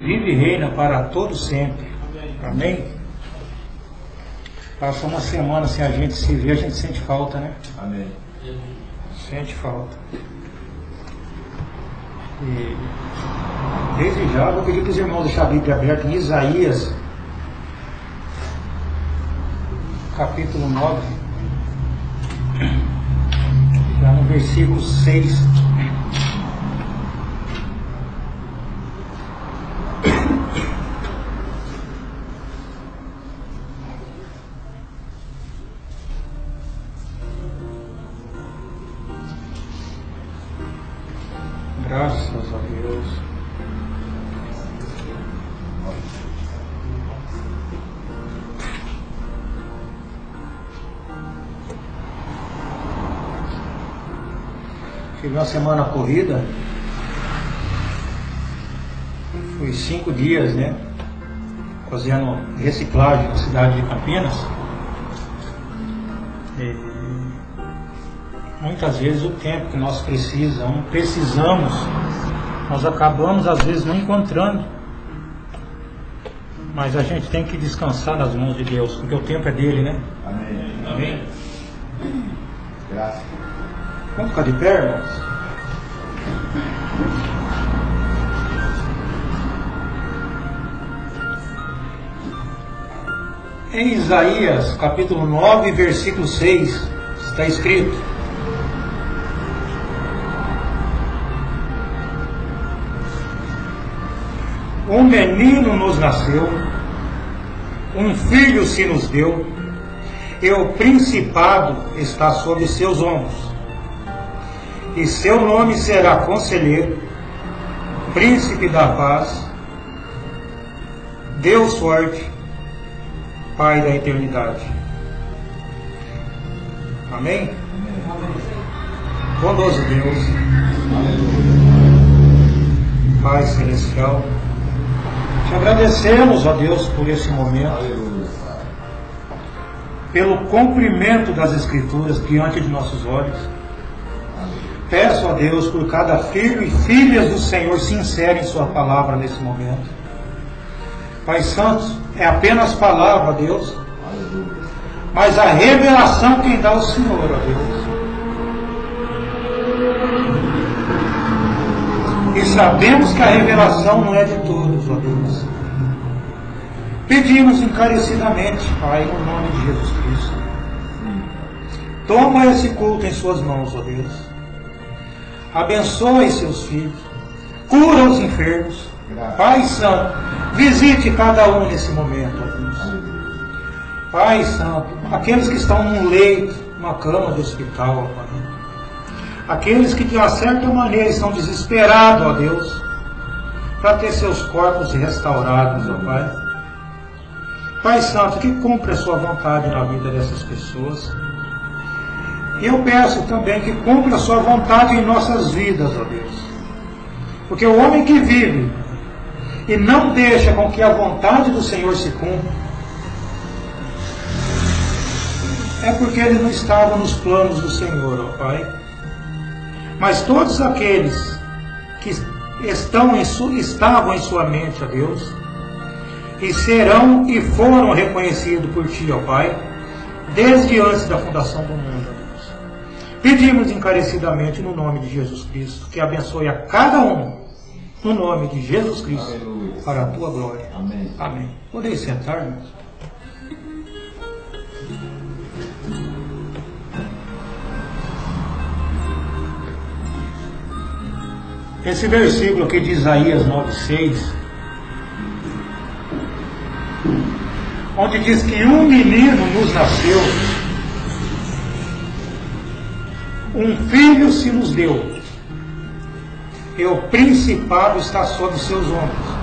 Vive e reina para todo sempre. Amém? Passa uma semana sem a gente se ver, a gente sente falta, né? Amém. Sente falta. E desde já vou pedir para os irmãos deixar a Bíblia aberta em Isaías, capítulo 9, já no versículo 6. Graças a Deus. Tive uma semana corrida. Fui 5 dias, né? Fazendo reciclagem na cidade de Campinas. Muitas vezes o tempo que nós precisamos, nós acabamos às vezes não encontrando. Mas a gente tem que descansar nas mãos de Deus, porque o tempo é dele, né? Amém. Amém? Graças. Vamos ficar de pé, irmãos? Em Isaías, capítulo 9, versículo 6, está escrito: um menino nos nasceu, um filho se nos deu, e o principado está sobre seus ombros. E seu nome será Conselheiro, Príncipe da Paz, Deus Forte, Pai da Eternidade. Amém? Bondoso Deus, Pai Celestial, te agradecemos, ó Deus, por esse momento, pelo cumprimento das Escrituras diante de nossos olhos. Peço a Deus por cada filho e filhas do Senhor sincero em sua palavra nesse momento. Pai Santo, é apenas palavra, Deus, mas a revelação quem dá o Senhor, ó Deus. E sabemos que a revelação não é de todos, ó Deus. Pedimos encarecidamente, Pai, no nome de Jesus Cristo, toma esse culto em suas mãos, ó Deus. Abençoe seus filhos, cura os enfermos. Pai Santo, visite cada um nesse momento, ó Deus. Pai Santo, aqueles que estão num leito, numa cama de hospital, ó Pai. Aqueles que de uma certa maneira estão desesperados, ó Deus, para ter seus corpos restaurados, ó Pai. Pai Santo, que cumpra a sua vontade na vida dessas pessoas. E eu peço também que cumpra a sua vontade em nossas vidas, ó Deus. Porque o homem que vive e não deixa com que a vontade do Senhor se cumpra, é porque ele não estava nos planos do Senhor, ó Pai. Mas todos aqueles que estavam em sua mente, ó Deus, e serão e foram reconhecidos por Ti, ó Pai, desde antes da fundação do mundo, ó Deus. Pedimos encarecidamente no nome de Jesus Cristo, que abençoe a cada um, no nome de Jesus Cristo, aleluia, para a Tua glória. Amém. Amém. Podem sentar, irmãos? Esse versículo aqui de Isaías 9,6, onde diz que um menino nos nasceu, um filho se nos deu, e o principado está sobre seus ombros.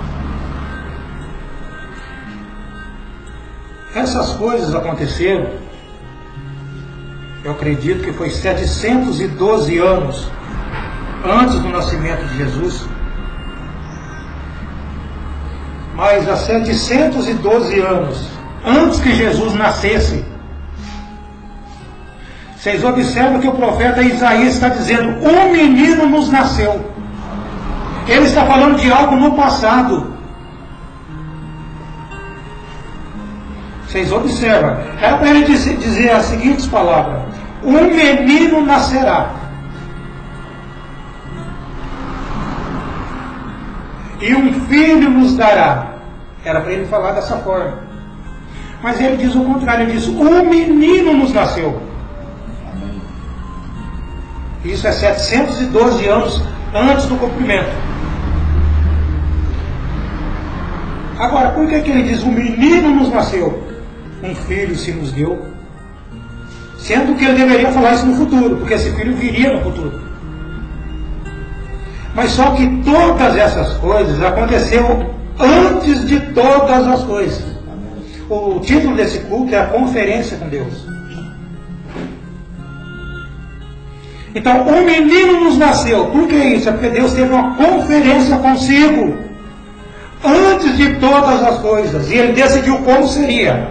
Essas coisas aconteceram, eu acredito que foi 712 anos antes do nascimento de Jesus. Mas há 712 anos antes que Jesus nascesse, vocês observam que o profeta Isaías está dizendo: um menino nos nasceu. Ele está falando de algo no passado. Vocês observam, era para ele dizer as seguintes palavras: um menino nascerá, e um filho nos dará. Era para ele falar dessa forma. Mas ele diz o contrário, ele diz: um menino nos nasceu. Isso é 712 anos antes do cumprimento. Agora, por que ele diz: um menino nos nasceu, um filho se nos deu? Sendo que ele deveria falar isso no futuro, porque esse filho viria no futuro. Mas só que todas essas coisas aconteceram antes de todas as coisas. O título desse culto é a conferência com Deus. Então, um menino nos nasceu. Por que isso? É porque Deus teve uma conferência consigo antes de todas as coisas. E ele decidiu como seria.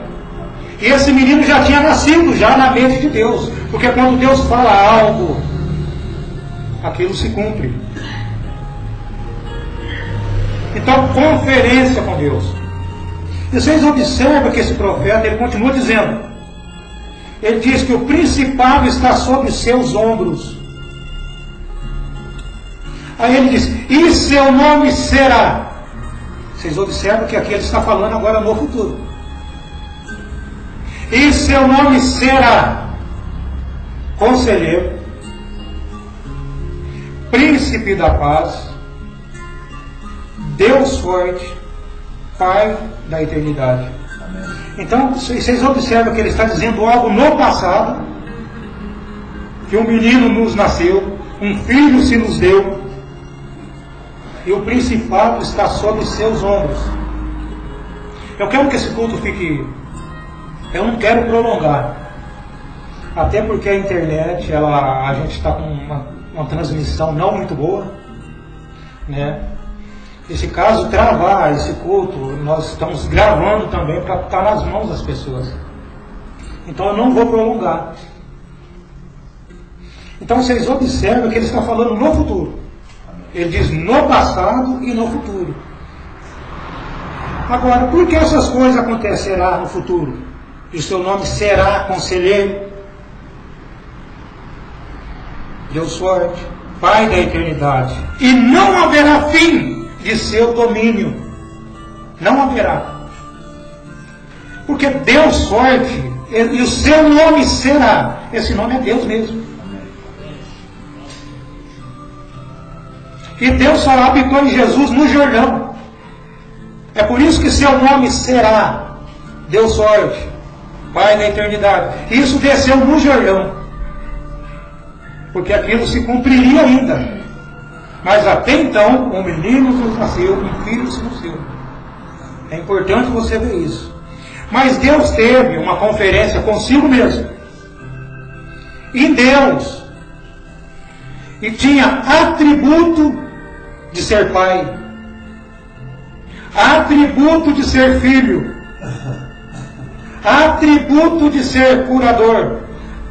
E esse menino já tinha nascido, já na mente de Deus. Porque quando Deus fala algo, aquilo se cumpre. Então, conferência com Deus. E vocês observam que esse profeta, ele continua dizendo. Ele diz que o principado está sobre os seus ombros. Aí ele diz: e seu nome será. Vocês observam que aqui ele está falando agora no futuro. E seu nome será Conselheiro, Príncipe da Paz, Deus Forte, Pai da Eternidade. Amém. Então, vocês observam que ele está dizendo algo no passado, que um menino nos nasceu, um filho se nos deu, e o principado está sobre seus ombros. Eu quero que esse culto fique... Eu não quero prolongar, até porque a internet, a gente está com uma transmissão não muito boa, né? E se caso travar esse culto, nós estamos gravando também para estar nas mãos das pessoas. Então eu não vou prolongar. Então vocês observam que ele está falando no futuro. Ele diz no passado e no futuro. Agora, por que essas coisas acontecerão no futuro? E o seu nome será Conselheiro, Deus Forte, Pai da Eternidade. E não haverá fim de seu domínio. Não haverá. Porque Deus Forte, e o seu nome será. Esse nome é Deus mesmo. E Deus só habitou em Jesus no Jordão. É por isso que seu nome será Deus Forte, Pai da Eternidade. Isso desceu no Jordão, porque aquilo se cumpriria ainda. Mas até então, um menino nos nasceu, um filho se nos deu. É importante você ver isso. Mas Deus teve uma conferência consigo mesmo. E Deus, e tinha atributo de ser pai, atributo de ser filho, atributo de ser curador,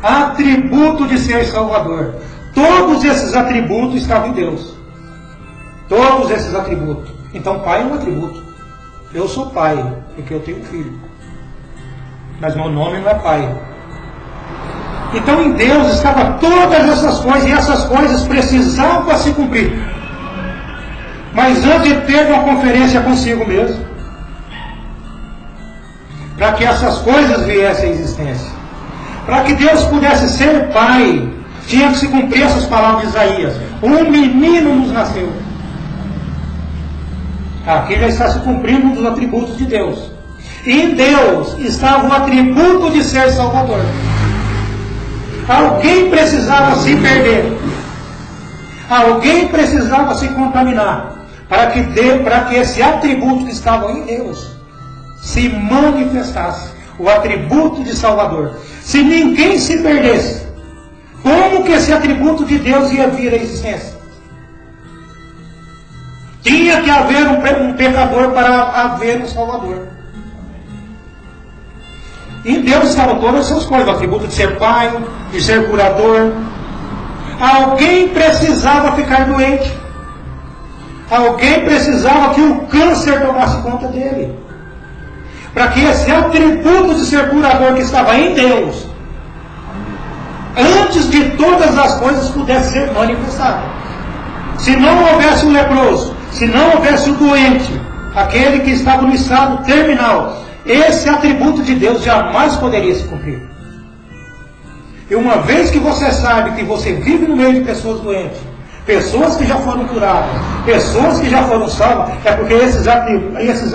atributo de ser salvador. Todos esses atributos estavam em Deus. Todos esses atributos. Então pai é um atributo. Eu sou pai, porque eu tenho filho. Mas meu nome não é pai. Então em Deus estavam todas essas coisas, e essas coisas precisavam se cumprir. Mas antes ele teve uma conferência consigo mesmo, para que essas coisas viessem à existência. Para que Deus pudesse ser pai, tinha que se cumprir essas palavras de Isaías: um menino nos nasceu. Aqui já está se cumprindo um dos atributos de Deus. E em Deus estava o atributo de ser salvador. Alguém precisava se perder, alguém precisava se contaminar, para que esse atributo que estava em Deus se manifestasse, o atributo de Salvador. Se ninguém se perdesse, como que esse atributo de Deus ia vir à existência? Tinha que haver um pecador para haver um Salvador. Em Deus estavam todas essas coisas, o atributo de ser pai, de ser curador. Alguém precisava ficar doente. Alguém precisava que o câncer tomasse conta dele, para que esse atributo de ser curador que estava em Deus, antes de todas as coisas, pudesse ser manifestado. Se não houvesse o leproso, se não houvesse o doente, aquele que estava no estado terminal, esse atributo de Deus jamais poderia se cumprir. E uma vez que você sabe que você vive no meio de pessoas doentes, pessoas que já foram curadas, pessoas que já foram salvas, é porque esses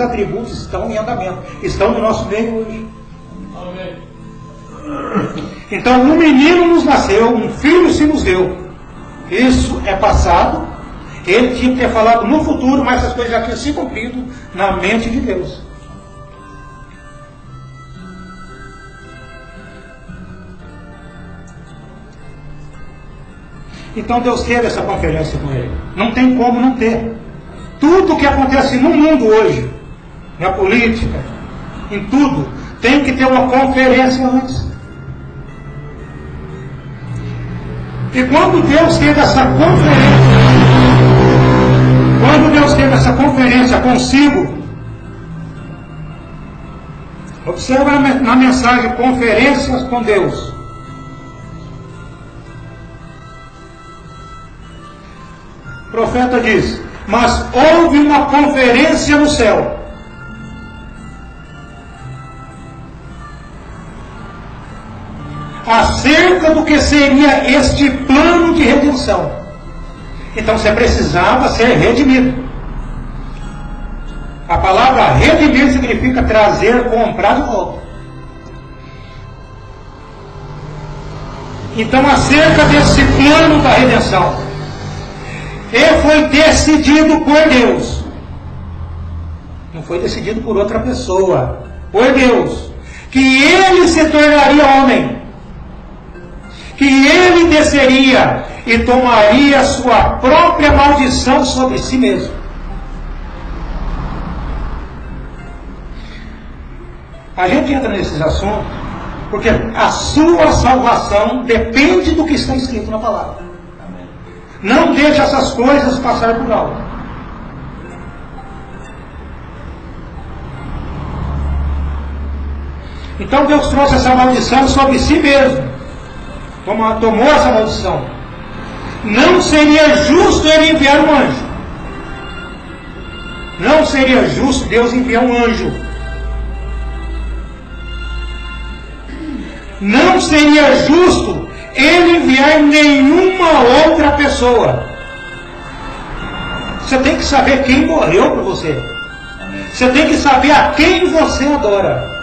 atributos estão em andamento, estão no nosso meio hoje. Amém. Então, um menino nos nasceu, um filho se nos deu. Isso é passado. Ele tinha que ter falado no futuro, mas essas coisas já tinham se cumprido na mente de Deus. Então Deus teve essa conferência com ele. Não tem como não ter. Tudo que acontece no mundo hoje, na política, em tudo, tem que ter uma conferência antes. E quando Deus teve essa conferência, consigo, observa na mensagem Conferências com Deus. O profeta diz: mas houve uma conferência no céu. Acerca do que seria este plano de redenção. Então você precisava ser redimido. A palavra redimir significa trazer, comprar de volta. Então, acerca desse plano da redenção, ele foi decidido por Deus. Não foi decidido por outra pessoa. Por Deus. Que ele se tornaria homem. Que ele desceria e tomaria sua própria maldição sobre si mesmo. A gente entra nesses assuntos porque a sua salvação depende do que está escrito na palavra. Não deixe essas coisas passar por alto. Então Deus trouxe essa maldição sobre si mesmo. Tomou essa maldição. Não seria justo ele enviar um anjo. Não seria justo Deus enviar um anjo. Não seria justo ele enviar nenhuma outra pessoa. Você tem que saber quem morreu por você. Você tem que saber a quem você adora.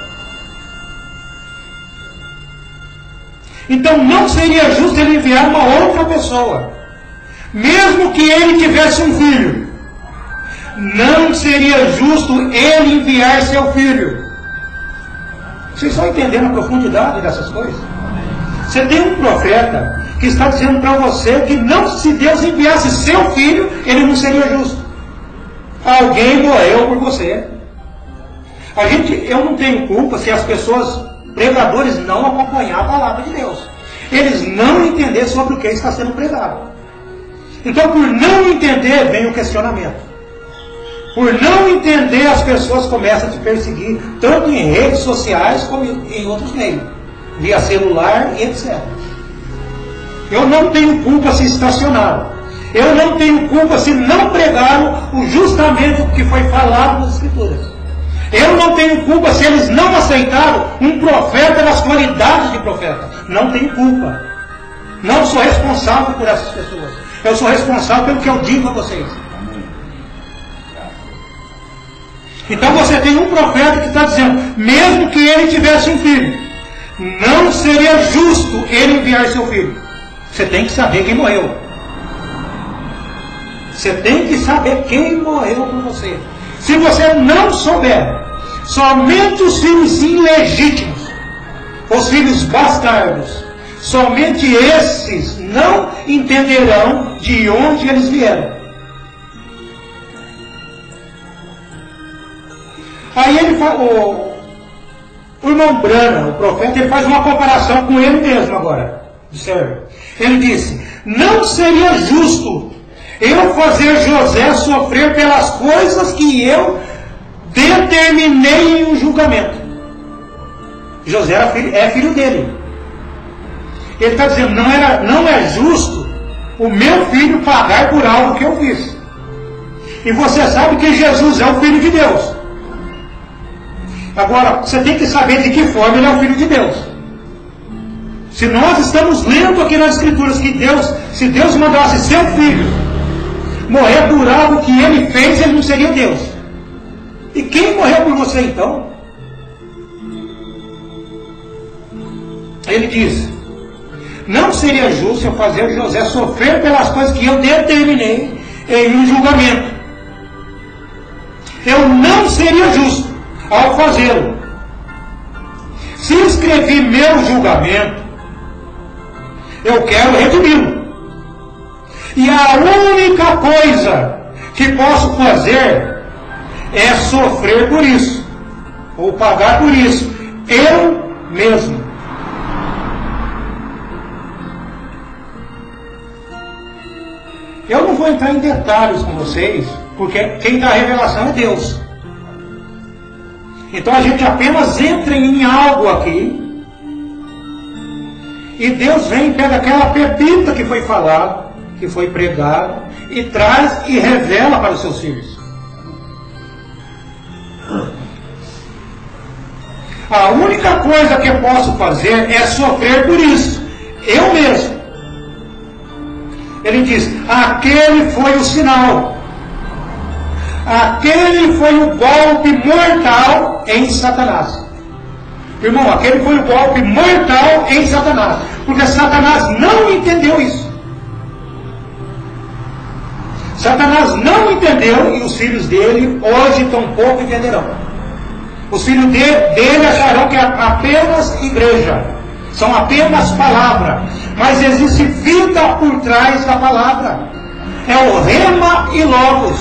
Então não seria justo ele enviar uma outra pessoa. Mesmo que ele tivesse um filho. Não seria justo ele enviar seu filho. Vocês estão entendendo a profundidade dessas coisas? Você tem um profeta que está dizendo para você que não, se Deus enviasse seu filho, ele não seria justo. Alguém morreu por você. Eu não tenho culpa se as pessoas, pregadores, não acompanhar a palavra de Deus. Eles não entenderem sobre o que está sendo pregado. Então, por não entender, vem o questionamento. Por não entender, as pessoas começam a te perseguir, tanto em redes sociais como em outros meios, via celular e etc. Eu não tenho culpa se estacionaram. Eu não tenho culpa se não pregaram justamente o que foi falado nas Escrituras. Eu não tenho culpa se eles não aceitaram um profeta nas qualidades de profeta. Não tenho culpa. Não sou responsável por essas pessoas. Eu sou responsável pelo que eu digo a vocês. Então você tem um profeta que está dizendo, mesmo que ele tivesse um filho, não seria justo ele enviar seu filho. Você tem que saber quem morreu. Você tem que saber quem morreu por você. Se você não souber, somente os filhos ilegítimos, os filhos bastardos, somente esses não entenderão de onde eles vieram. Aí ele o irmão Brana, o profeta, ele faz uma comparação com ele mesmo agora. Observe. Ele disse, não seria justo eu fazer José sofrer pelas coisas que eu determinei determinei um julgamento. José é filho dele. Ele está dizendo, não é justo o meu filho pagar por algo que eu fiz. E você sabe que Jesus é o Filho de Deus. Agora, você tem que saber de que forma ele é o Filho de Deus. Se nós estamos lendo aqui nas Escrituras que se Deus mandasse seu filho morrer por algo que ele fez, ele não seria Deus. E quem morreu por você então? Ele diz, não seria justo eu fazer José sofrer pelas coisas que eu determinei em um julgamento. Eu não seria justo ao fazê-lo. Se escrevi meu julgamento, eu quero redimi-lo. E a única coisa que posso fazer é sofrer por isso, ou pagar por isso, eu mesmo. Eu não vou entrar em detalhes com vocês, porque quem dá a revelação é Deus. Então a gente apenas entra em algo aqui, e Deus vem e pega aquela pepita que foi falada, que foi pregada, e traz e revela para os seus filhos. A única coisa que eu posso fazer é sofrer por isso, eu mesmo. Ele diz, aquele foi o sinal. Aquele foi o golpe mortal em Satanás. Irmão, aquele foi o golpe mortal em Satanás. Porque Satanás não entendeu isso. Satanás não entendeu, e os filhos dele hoje tampouco entenderão. Os filhos dele acharão que é apenas igreja. São apenas palavra. Mas existe vida por trás da palavra. É o rema e logos.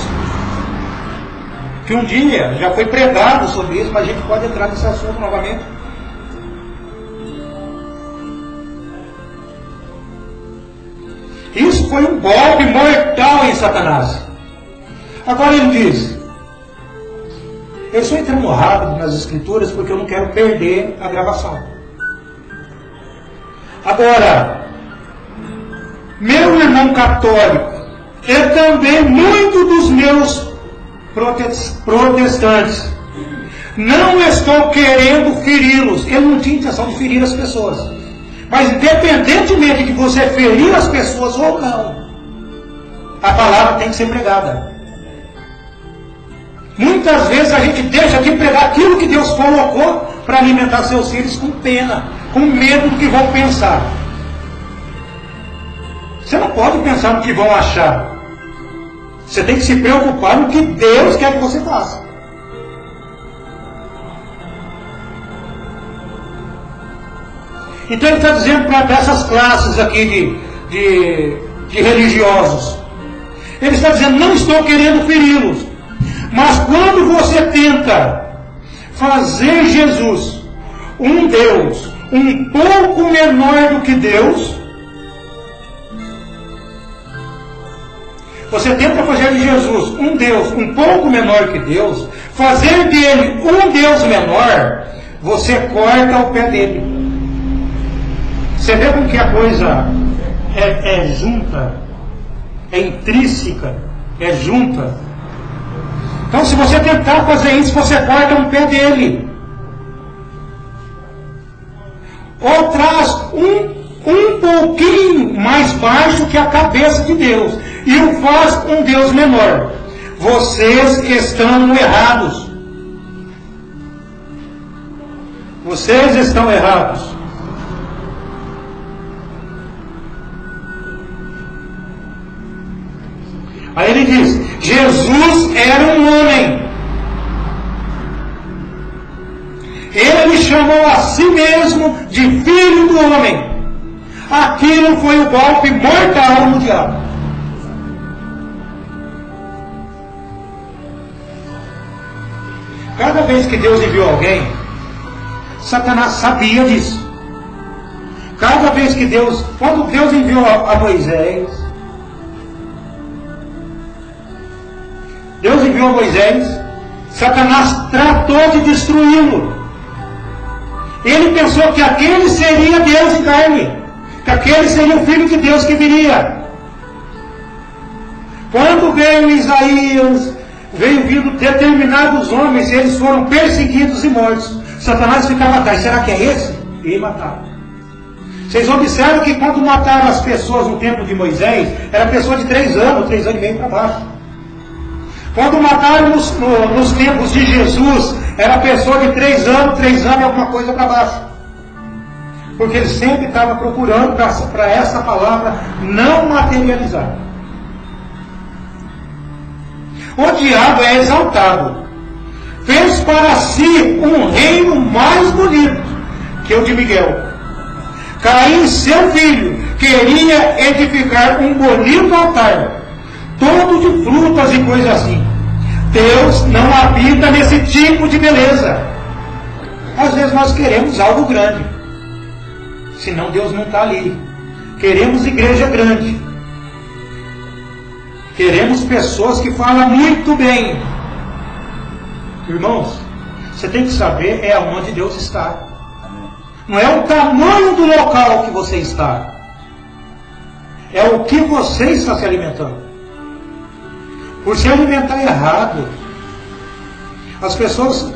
Que um dia já foi pregado sobre isso, mas a gente pode entrar nesse assunto novamente. Isso foi um golpe mortal em Satanás. Agora ele diz, eu estou entrando rápido nas Escrituras porque eu não quero perder a gravação. Agora, meu irmão católico, e também muito dos meus protestantes, não estou querendo feri-los. Ele não tinha intenção de ferir as pessoas. Mas independentemente de você ferir as pessoas ou não, a palavra tem que ser pregada. Muitas vezes a gente deixa de pregar aquilo que Deus colocou para alimentar seus filhos com pena, com medo do que vão pensar. Você não pode pensar no que vão achar. Você tem que se preocupar no que Deus quer que você faça. Então ele está dizendo para essas classes aqui de religiosos. Ele está dizendo, não estou querendo feri-los. Mas quando você tenta fazer Jesus um Deus um pouco menor do que Deus, você tenta fazer de Jesus um Deus um pouco menor que Deus, fazer dele um Deus menor, você corta o pé dele. Você vê como que a coisa é junta, é intrínseca, é junta. Então se você tentar fazer isso, você corta um pé dele. Ou traz um pouquinho mais baixo que a cabeça de Deus e o faz um Deus menor. Vocês estão errados. Vocês estão errados. Aí ele diz, Jesus era um homem. Ele chamou a si mesmo de filho do homem. Aquilo foi o golpe mortal no diabo. Cada vez que Deus enviou alguém, Satanás sabia disso. Cada vez que quando Deus enviou a Moisés, Satanás tratou de destruí-lo. Ele pensou que aquele seria Deus em carne, que aquele seria o Filho de Deus que viria. Quando veio Isaías, veio vindo determinados homens, e eles foram perseguidos e mortos. Satanás ficava atrás, será que é esse? E matava. Vocês observam que quando mataram as pessoas no tempo de Moisés, era pessoa de 3 anos e meio para baixo. Quando mataram nos tempos de Jesus, era pessoa de 3 anos e alguma coisa para baixo. Porque ele sempre estava procurando para essa palavra não materializar. O diabo é exaltado. Fez para si um reino mais bonito que o de Miguel. Caim, seu filho, queria edificar um bonito altar, todo de frutas e coisas assim. Deus não habita nesse tipo de beleza. Às vezes nós queremos algo grande, senão Deus não está ali. Queremos igreja grande. Queremos pessoas que falam muito bem. Irmãos, você tem que saber é aonde Deus está. Não é o tamanho do local que você está. É o que você está se alimentando. Por se alimentar errado, as pessoas,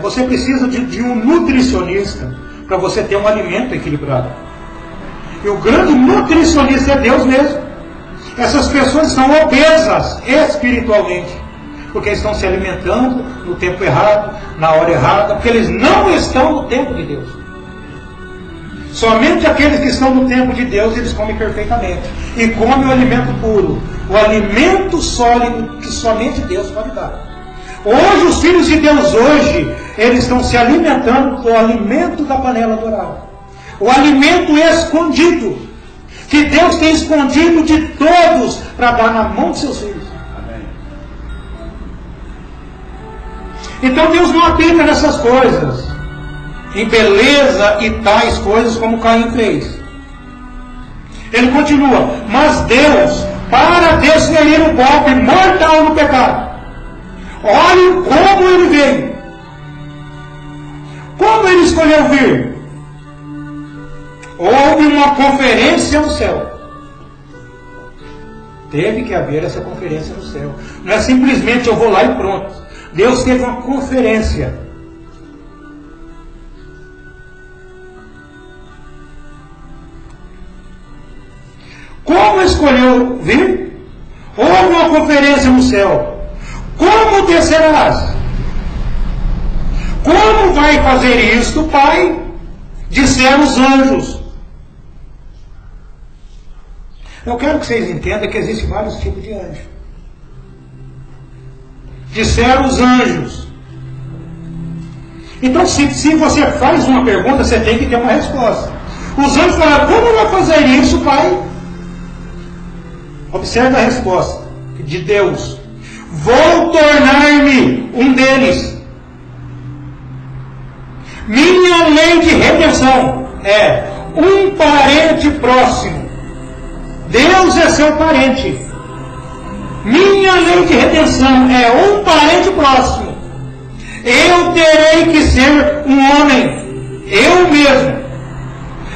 você precisa de um nutricionista para você ter um alimento equilibrado. E o grande nutricionista é Deus mesmo. Essas pessoas são obesas espiritualmente, porque estão se alimentando no tempo errado, na hora errada, porque eles não estão no tempo de Deus. Somente aqueles que estão no tempo de Deus, eles comem perfeitamente. E comem o alimento puro, o alimento sólido que somente Deus pode dar. Hoje, os filhos de Deus hoje, eles estão se alimentando do alimento da panela dourada. O alimento escondido, que Deus tem escondido de todos para dar na mão de seus filhos. Amém. Então Deus não habita nessas coisas, em beleza e tais coisas como Caim fez. Ele continua, mas Deus, para desferir o golpe mortal no pecado, olhe como ele veio. Como ele escolheu vir? Houve uma conferência no céu. Teve que haver essa conferência no céu. Não é simplesmente eu vou lá e pronto. Deus teve uma conferência. Como escolheu vir? Houve uma conferência no céu. Como descerás? Como vai fazer isto, Pai? Disseram os anjos. Eu quero que vocês entendam que existem vários tipos de anjos. Disseram os anjos. Então, se você faz uma pergunta, você tem que ter uma resposta. Os anjos falaram, como vai fazer isso, Pai? Observe a resposta de Deus. Vou tornar-me um deles. Minha lei de redenção é um parente próximo. Deus é seu parente. Minha lei de redenção é um parente próximo. Eu terei que ser um homem. Eu mesmo.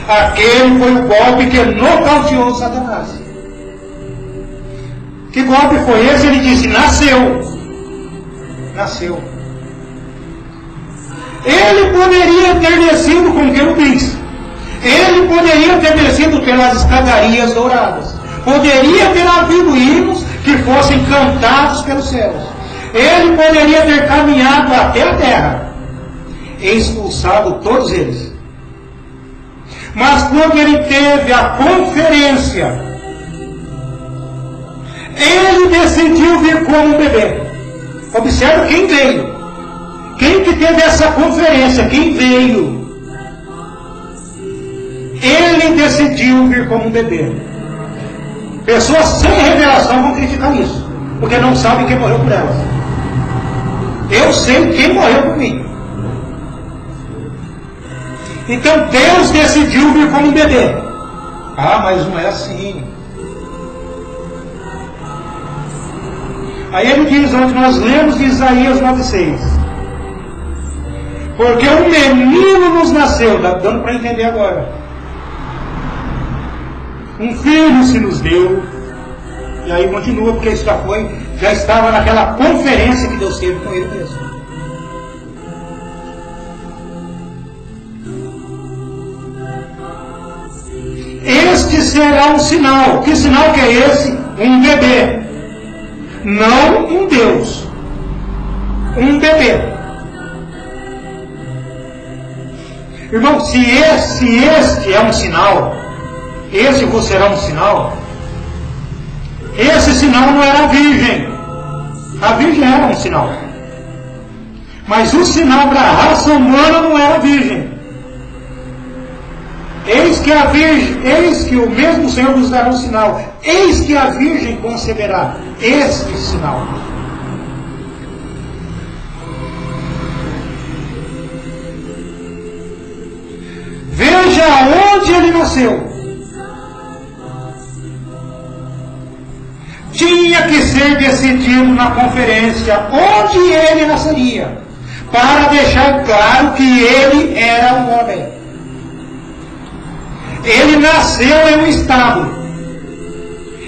Aquele foi o golpe que nocauteou Satanás. Que golpe foi esse? Ele disse, nasceu. Nasceu. Ele poderia ter descido com querubins. Ele poderia ter descido pelas escadarias douradas. Poderia ter havido hinos que fossem cantados pelos céus. Ele poderia ter caminhado até a terra e expulsado todos eles. Mas quando ele teve a conferência, ele decidiu vir como um bebê. Observe quem veio. Quem que teve essa conferência? Quem veio? Ele decidiu vir como um bebê. Pessoas sem revelação vão criticar isso, porque não sabem quem morreu por elas. Eu sei quem morreu por mim. Então Deus decidiu vir como um bebê. Ah, mas não é assim. Aí ele diz, onde nós lemos de Isaías 9,6. Porque um menino nos nasceu, dando para entender agora. Um filho se nos deu. E aí continua, porque isso já estava naquela conferência que Deus teve com ele mesmo. Este será um sinal. Que sinal que é esse? Um bebê. Não um Deus. Um bebê. Irmão, se este é um sinal, esse vos será um sinal, esse sinal não era a virgem. A virgem era um sinal. Mas o sinal para a raça humana não era a virgem. Eis que o mesmo Senhor nos dará um sinal. Eis que a virgem conceberá este sinal. Veja onde ele nasceu. Tinha que ser decidido na conferência onde ele nasceria, para deixar claro que ele era um homem. Ele nasceu em um estábulo.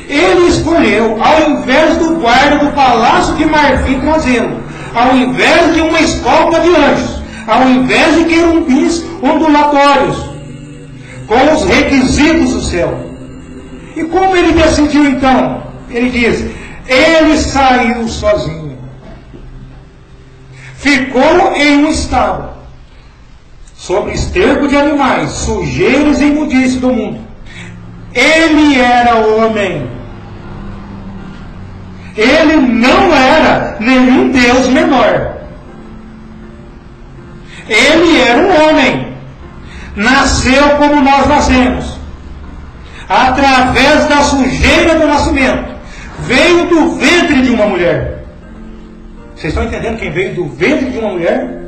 Ele escolheu, ao invés do guarda do palácio de marfim trazê-lo, ao invés de uma escolta de anjos, ao invés de querubins ondulatórios, com os requisitos do céu. E como ele decidiu então? Ele diz, ele saiu sozinho. Ficou em um estábulo, sobre esterco de animais, sujeiras e imundície do mundo. Ele era homem. Ele não era nenhum Deus menor. Ele era um homem. Nasceu como nós nascemos, através da sujeira do nascimento. Veio do ventre de uma mulher. Vocês estão entendendo quem veio do ventre de uma mulher?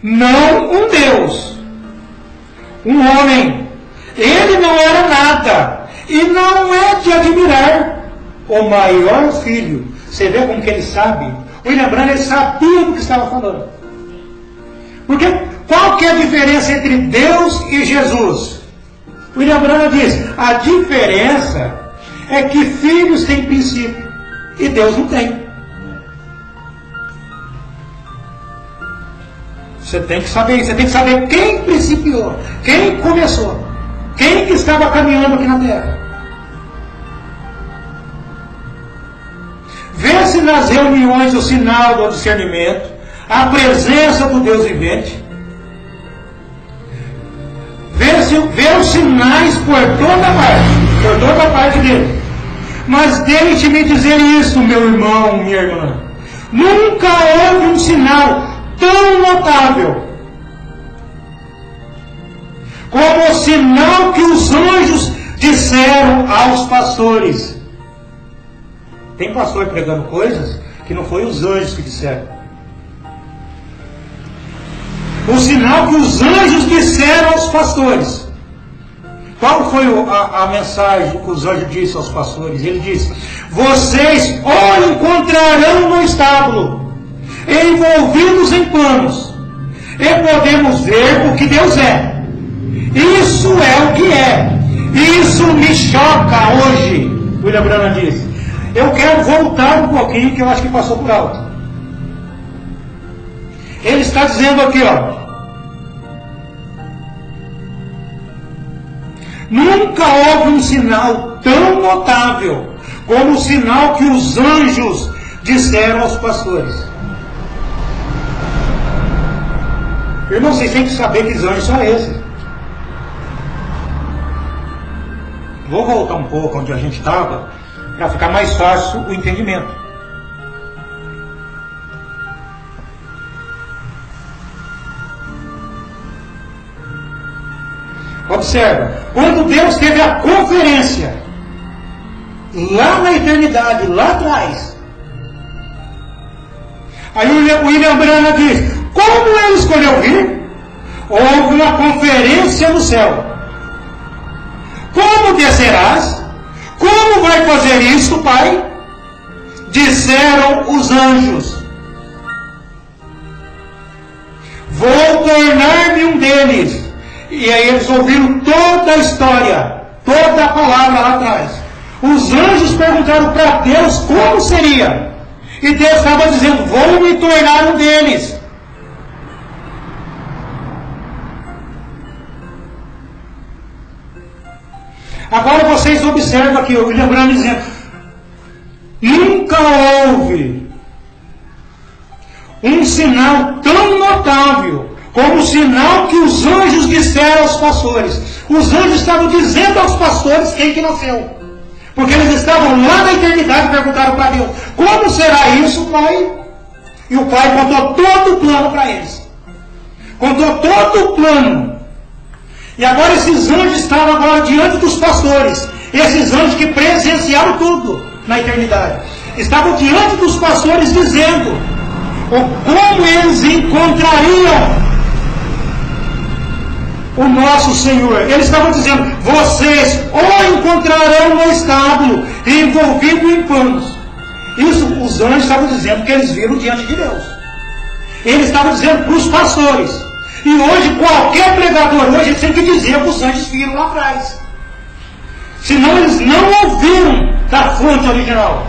Não um Deus, um homem. Ele não era nada, e não é de admirar, o maior filho. Você vê como que ele sabe? William Branham, ele sabia do que estava falando. Porque qual que é a diferença entre Deus e Jesus? William Branham diz, a diferença é que filhos têm princípio e Deus não tem. Você tem que saber quem principiou, quem começou, quem que estava caminhando aqui na terra. Vê-se nas reuniões o sinal do discernimento, a presença do Deus vivente. Vê os sinais por toda parte dele. Mas deixe-me dizer isso, meu irmão, minha irmã. Nunca houve um sinal tão notável como o sinal que os anjos disseram aos pastores. Tem pastor pregando coisas que não foi os anjos que disseram. O sinal que os anjos disseram aos pastores. Qual foi a mensagem que os anjos disseram aos pastores? Ele disse, vocês o encontrarão no estábulo, envolvidos em panos, e podemos ver o que Deus é. Isso é o que é. Isso me choca hoje. William Branham disse. Eu quero voltar um pouquinho, que eu acho que passou por alto. Ele está dizendo aqui, ó. Nunca houve um sinal tão notável como o sinal que os anjos disseram aos pastores. Irmãos, vocês têm que saber que os anjos são esses. Vou voltar um pouco onde a gente estava, para ficar mais fácil o entendimento. Observa, quando Deus teve a conferência, lá na eternidade, lá atrás, aí o William Branham diz, como ele escolheu vir? Houve uma conferência no céu. Como descerás? Como vai fazer isso, Pai? Disseram os anjos: vou tornar-me um deles. E aí eles ouviram toda a história, toda a palavra lá atrás. Os anjos perguntaram para Deus como seria. E Deus estava dizendo: vou me tornar um deles. Agora vocês observam aqui, o William Branham dizendo: nunca houve um sinal tão notável como o sinal que os anjos disseram aos pastores. Os anjos estavam dizendo aos pastores quem que nasceu. Porque eles estavam lá na eternidade e perguntaram para Deus: como será isso, Pai? E o Pai contou todo o plano para eles. Contou todo o plano. E agora esses anjos estavam agora diante dos pastores. Esses anjos que presenciaram tudo na eternidade. Estavam diante dos pastores dizendo como eles encontrariam o nosso Senhor. Eles estavam dizendo: vocês o encontrarão no estábulo, envolvido em panos. Isso os anjos estavam dizendo que eles viram diante de Deus. Eles estavam dizendo para os pastores. E hoje qualquer pregador hoje tem que dizer o que os anjos viram lá atrás. Senão eles não ouviram da fonte original.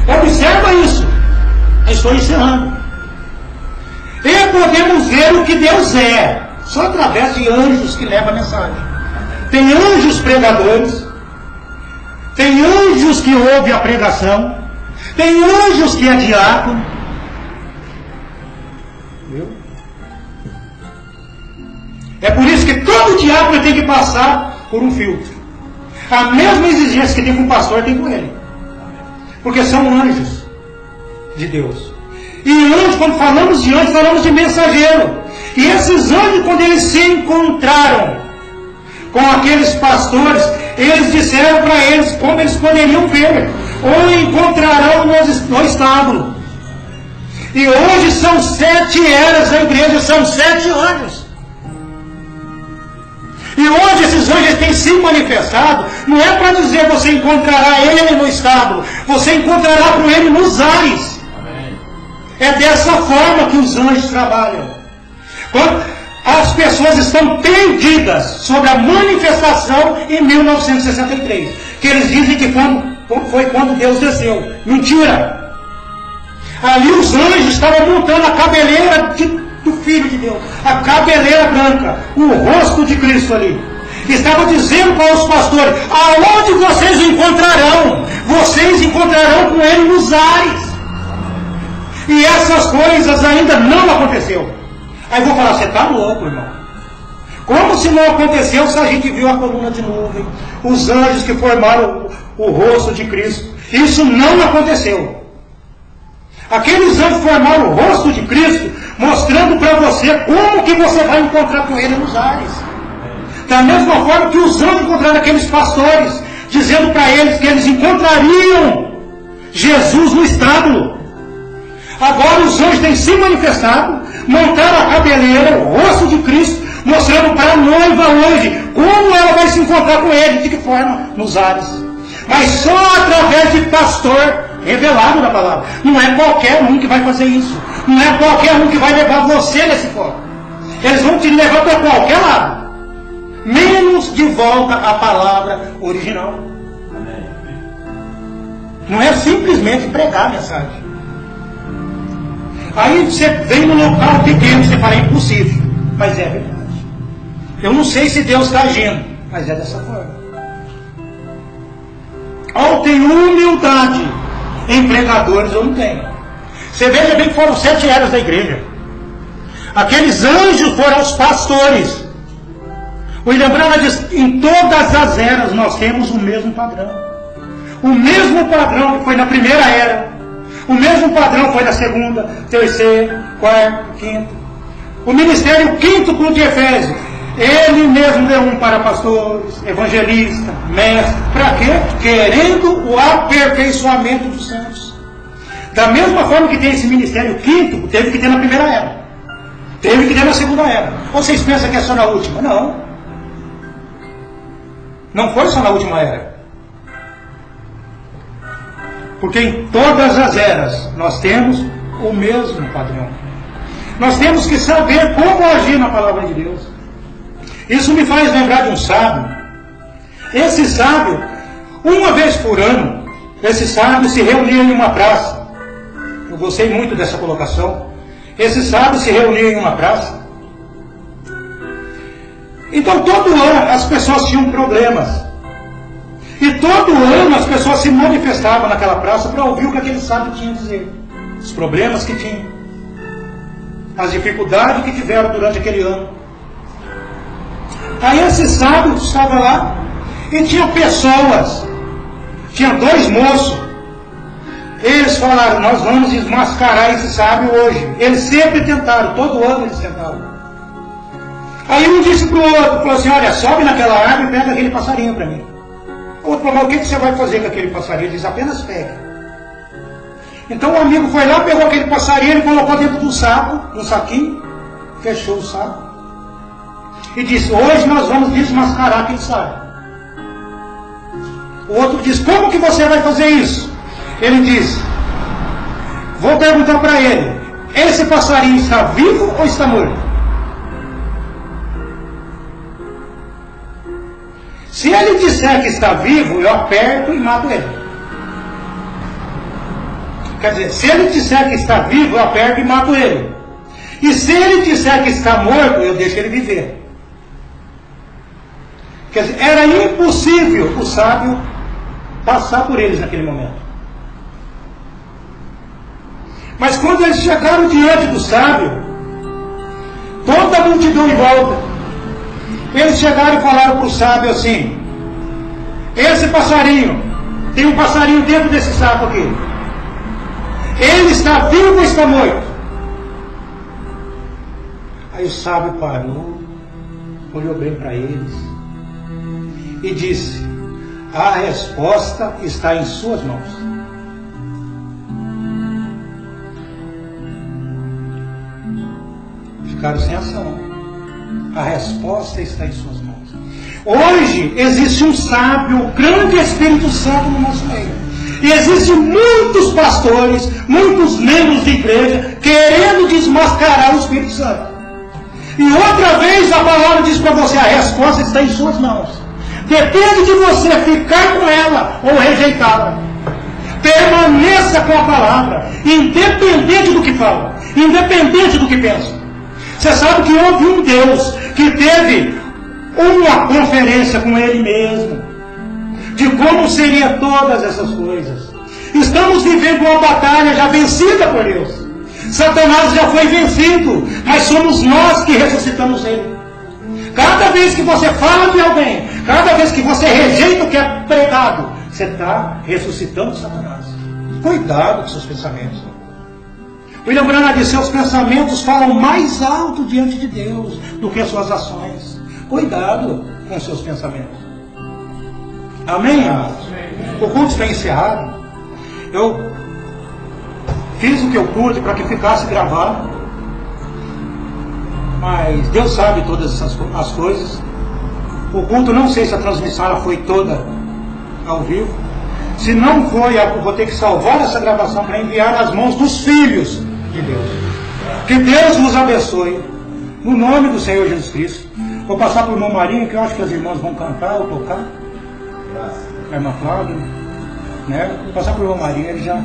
Observa isso. Eu estou encerrando. E podemos ver o que Deus é só através de anjos que levam a mensagem. Tem anjos pregadores, tem anjos que ouvem a pregação, tem anjos que é diácono. Viu? É por isso que todo diácono tem que passar por um filtro. A mesma exigência que tem com o pastor tem com ele. Porque são anjos de Deus. E anjos, quando falamos de anjos, falamos de mensageiro. E esses anjos, quando eles se encontraram com aqueles pastores, eles disseram para eles como eles poderiam ver, ou encontrarão no estábulo. E hoje são 7 eras da igreja, são 7 anjos. E hoje esses anjos têm se manifestado, não é para dizer você encontrará ele no estábulo, você encontrará com ele nos ares. É dessa forma que os anjos trabalham. Quando as pessoas estão perdidas sobre a manifestação em 1963, que eles dizem que foi quando Deus desceu. Mentira! Ali os anjos estavam montando a cabeleira do Filho de Deus, a cabeleira branca, o rosto de Cristo ali. Estavam dizendo para os pastores: aonde vocês o encontrarão? Vocês encontrarão com ele nos ares. E essas coisas ainda não aconteceu. Aí eu vou falar: você está louco, irmão? Como se não aconteceu se a gente viu a coluna de nuvem, os anjos que formaram o rosto de Cristo? Isso não aconteceu. Aqueles anjos formaram o rosto de Cristo, mostrando para você como que você vai encontrar com ele nos ares. Da mesma forma que os anjos encontraram aqueles pastores, dizendo para eles que eles encontrariam Jesus no estábulo. Agora os anjos têm se manifestado, montaram a cabeleira, o rosto de Cristo, mostrando para a noiva hoje como ela vai se encontrar com ele, de que forma? Nos ares. Mas só através de pastor revelado da palavra. Não é qualquer um que vai fazer isso. Não é qualquer um que vai levar você nesse foco. Eles vão te levar para qualquer lado, menos de volta à palavra original. Não é simplesmente pregar a mensagem. Aí você vem num local pequeno, você fala: é impossível. Mas é verdade. Eu não sei se Deus está agindo, mas é dessa forma. Ou tem humildade em pregadores ou não tem. Você veja bem que foram 7 eras da igreja. Aqueles anjos foram os pastores. O William Branham diz: em todas as eras nós temos o mesmo padrão. O mesmo padrão que foi na primeira era, o mesmo padrão foi na segunda, terceira, quarta, quinta. O ministério quíntuplo de Efésios, ele mesmo deu um para pastores, evangelistas, mestres. Para quê? Querendo o aperfeiçoamento dos santos. Da mesma forma que tem esse ministério quíntuplo, teve que ter na primeira era, teve que ter na segunda era. Ou vocês pensam que é só na última? Não. Não foi só na última era. Porque em todas as eras nós temos o mesmo padrão. Nós temos que saber como agir na palavra de Deus. Isso me faz lembrar de um sábio. Esse sábio, uma vez por ano, esse sábio se reunia em uma praça. Eu gostei muito dessa colocação. Esse sábio se reunia em uma praça. Então todo ano as pessoas tinham problemas. E todo ano as pessoas se manifestavam naquela praça para ouvir o que aquele sábio tinha a dizer. Os problemas que tinham. As dificuldades que tiveram durante aquele ano. Aí esse sábio estava lá e tinha pessoas. Tinha dois moços. Eles falaram, nós vamos desmascarar esse sábio hoje. Eles sempre tentaram, todo ano eles tentaram. Aí um disse para o outro, falou assim, olha, sobe naquela árvore e pega aquele passarinho para mim. O outro falou, mas o que você vai fazer com aquele passarinho? Ele diz, apenas pegue. Então o amigo foi lá, pegou aquele passarinho e colocou dentro do saco, um saquinho, fechou o saco. E disse, hoje nós vamos desmascarar aquele sábio. O outro disse, como que você vai fazer isso? Ele disse, vou perguntar para ele, esse passarinho está vivo ou está morto? Se ele disser que está vivo, eu aperto e mato ele. Quer dizer, se ele disser que está vivo, eu aperto e mato ele. E se ele disser que está morto, eu deixo ele viver. Quer dizer, era impossível o sábio passar por eles naquele momento. Mas quando eles chegaram diante do sábio, toda a multidão em volta, eles chegaram e falaram para o sábio assim, esse passarinho, tem um passarinho dentro desse saco aqui. Ele está vivo ou está morto? Aí o sábio parou, olhou bem para eles e disse, a resposta está em suas mãos. Ficaram sem ação. A resposta está em suas mãos. Hoje existe um sábio, o grande Espírito Santo no nosso meio. E existem muitos pastores, muitos membros de igreja, querendo desmascarar o Espírito Santo. E outra vez a palavra diz para você, a resposta está em suas mãos. Depende de você ficar com ela ou rejeitá-la. Permaneça com a palavra, independente do que fala, independente do que pensa. Você sabe que houve um Deus que teve uma conferência com Ele mesmo, de como seria todas essas coisas. Estamos vivendo uma batalha já vencida por Deus. Satanás já foi vencido, mas somos nós que ressuscitamos ele. Cada vez que você fala de alguém, cada vez que você rejeita o que é pregado, você está ressuscitando Satanás. Cuidado com seus pensamentos. William Branham disse, seus pensamentos falam mais alto diante de Deus do que as suas ações. Cuidado com seus pensamentos. Amém, amados? O culto está encerrado. Eu fiz o que eu pude para que ficasse gravado. Mas Deus sabe todas as coisas. O culto, não sei se a transmissão ela foi toda ao vivo. Se não foi, eu vou ter que salvar essa gravação para enviar nas mãos dos filhos de Deus. Que Deus nos abençoe. No nome do Senhor Jesus Cristo. Vou passar para o irmão Marinho, que eu acho que as irmãs vão cantar ou tocar. A irmã Cláudia, né? Vou passar para o irmão Marinho, ele já...